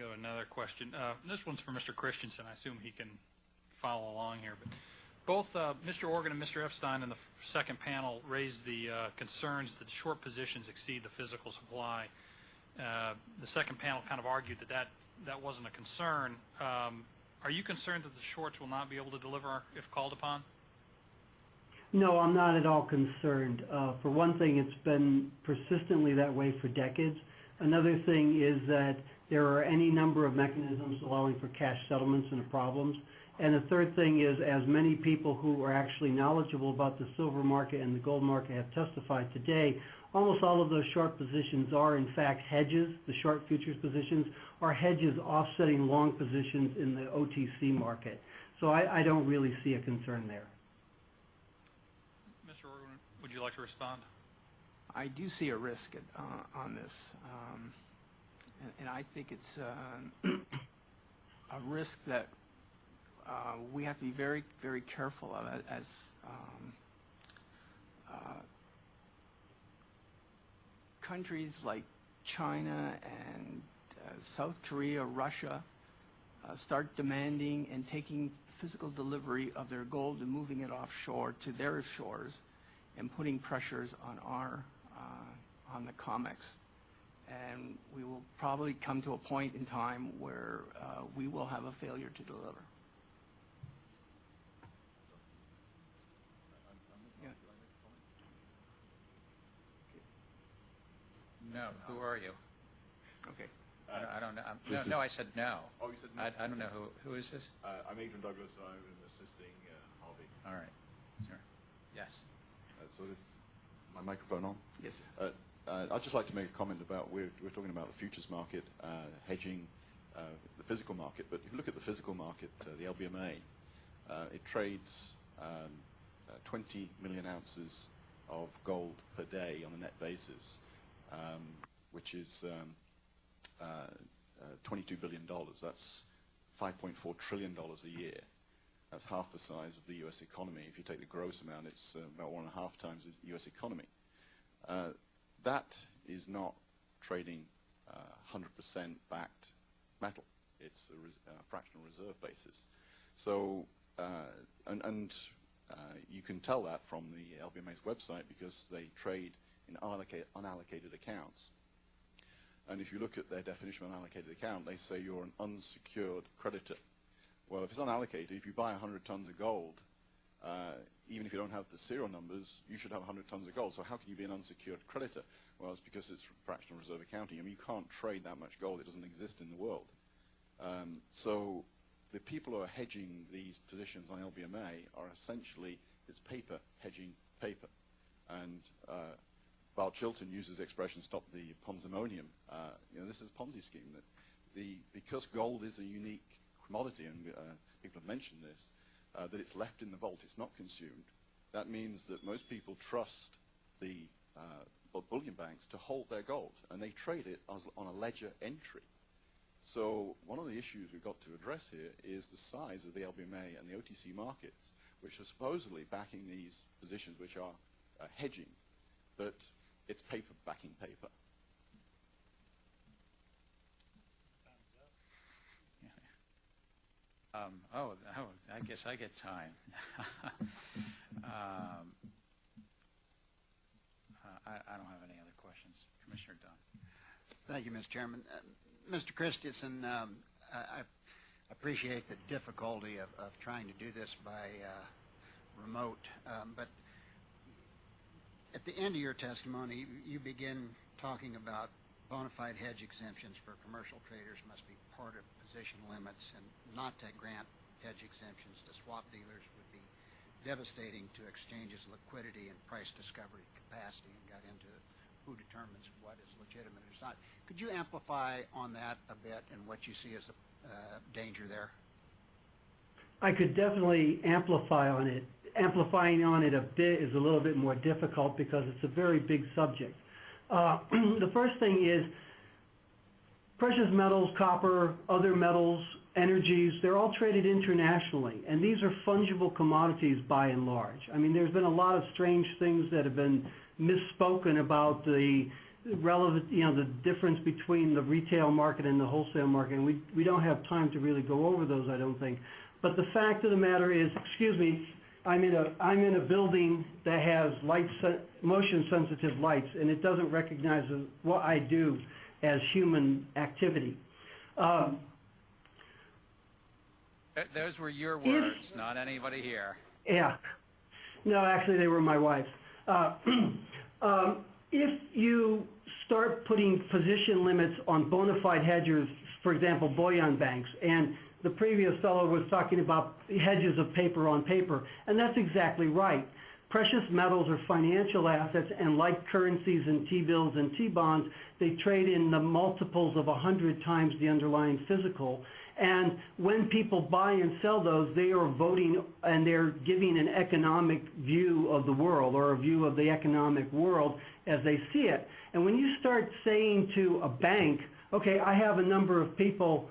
have another question. This one's for Mr. Christensen. I assume he can follow along here. But both Mr. Organ and Mr. Epstein in the second panel raised the concerns that short positions exceed the physical supply. The second panel kind of argued that that wasn't a concern. Are you concerned that the shorts will not be able to deliver if called upon? No, I'm not at all concerned. For one thing, it's been persistently that way for decades. Another thing is that there are any number of mechanisms allowing for cash settlements and problems. And the third thing is, as many people who are actually knowledgeable about the silver market and the gold market have testified today, almost all of those short positions are in fact hedges. The short futures positions are hedges offsetting long positions in the OTC market. So I don't really see a concern there. Mr. Organ, would you like to respond? I do see a risk on this, and I think it's a risk that we have to be very, very careful of it as countries like China and South Korea, Russia start demanding and taking physical delivery of their gold and moving it offshore to their shores and putting pressures on on the COMEX. And we will probably come to a point in time where we will have a failure to deliver. No, who are you? Okay. I don't know. No, I said no. Oh, you said no. I don't know who is this? I'm Adrian Douglas. I'm assisting Harvey. All right, sir. Yes. So this, my microphone on? Yes. I'd just like to make a comment about, we're talking about the futures market, hedging the physical market, but if you look at the physical market, the LBMA, it trades 20 million ounces of gold per day on a net basis, which is $22 billion. That's $5.4 trillion a year. That's half the size of the U.S. economy. If you take the gross amount, it's about 1.5 times the U.S. economy. That is not trading 100% backed metal. It's a fractional reserve basis. So, you can tell that from the LBMA's website because they trade in unallocated accounts. And if you look at their definition of unallocated account, they say you're an unsecured creditor. Well, if it's unallocated, if you buy 100 tons of gold, even if you don't have the serial numbers, you should have 100 tons of gold. So how can you be an unsecured creditor? Well, it's because it's fractional reserve accounting. I mean, you can't trade that much gold. It doesn't exist in the world. So the people who are hedging these positions on LBMA are essentially, it's paper hedging paper. And Bart Chilton uses the expression, stop the Ponzimonium. You know, this is a Ponzi scheme. Because gold is a unique commodity, and people have mentioned this, that it's left in the vault, it's not consumed. That means that most people trust the bullion banks to hold their gold, and they trade it as on a ledger entry. So one of the issues we've got to address here is the size of the LBMA and the OTC markets, which are supposedly backing these positions which are hedging, but it's paper backing paper. I guess I get time. I don't have any other questions. Commissioner Dunn. Thank you, Mr. Chairman. Mr. Christensen, I appreciate the difficulty of trying to do this by remote, but at the end of your testimony, you begin talking about bona fide hedge exemptions for commercial traders must be part of position limits, and not to grant hedge exemptions to swap dealers would be devastating to exchanges' liquidity and price discovery capacity, and got into who determines what is legitimate or not. Could you amplify on that a bit and what you see as the danger there? I could definitely amplify on it. Amplifying on it a bit is a little bit more difficult because it's a very big subject. The first thing is precious metals, copper, other metals, energies, they're all traded internationally, and these are fungible commodities by and large. I mean, there's been a lot of strange things that have been misspoken about the relevant, the difference between the retail market and the wholesale market, and we don't have time to really go over those, I don't think. But the fact of the matter is, excuse me, I'm in a building that has motion-sensitive lights, and it doesn't recognize what I do as human activity. Those were your words, not anybody here. Yeah. No, actually, they were my wife's. If you start putting position limits on bona fide hedgers, for example, bullion banks, and the previous fellow was talking about hedges of paper on paper, and that's exactly right. Precious metals are financial assets, and like currencies and T-bills and T-bonds, they trade in the multiples of 100 times the underlying physical. And when people buy and sell those, they are voting and they're giving an economic view of the world, or a view of the economic world as they see it. And when you start saying to a bank, okay, I have a number of people,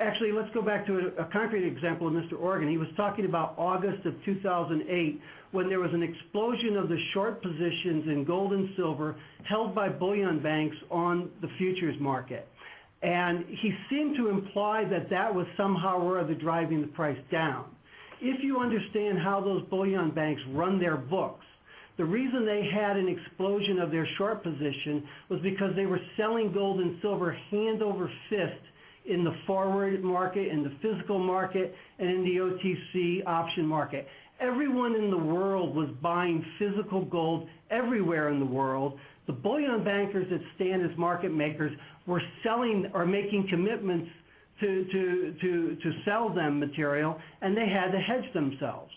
actually, let's go back to a concrete example of Mr. Organ. He was talking about August of 2008, when there was an explosion of the short positions in gold and silver held by bullion banks on the futures market. And he seemed to imply that that was somehow or other driving the price down. If you understand how those bullion banks run their books, the reason they had an explosion of their short position was because they were selling gold and silver hand over fist in the forward market, in the physical market, and in the OTC option market. Everyone in the world was buying physical gold everywhere in the world. The bullion bankers that stand as market makers were selling or making commitments to sell them material, and they had to hedge themselves.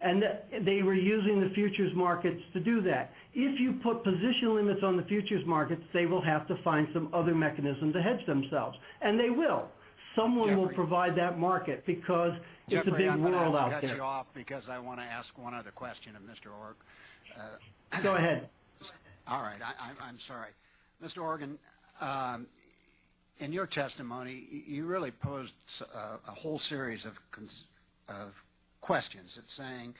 And they were using the futures markets to do that. If you put position limits on the futures markets, they will have to find some other mechanism to hedge themselves. And they will. Someone will provide that market, because it's a big world out there. I'm going to cut you off because I want to ask one other question of Mr. Org. Go ahead. All right. I'm sorry. Mr. Organ, in your testimony, you really posed a whole series of questions. It's saying,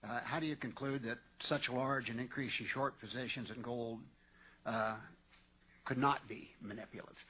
how do you conclude that such large and increasing short positions in gold could not be manipulative?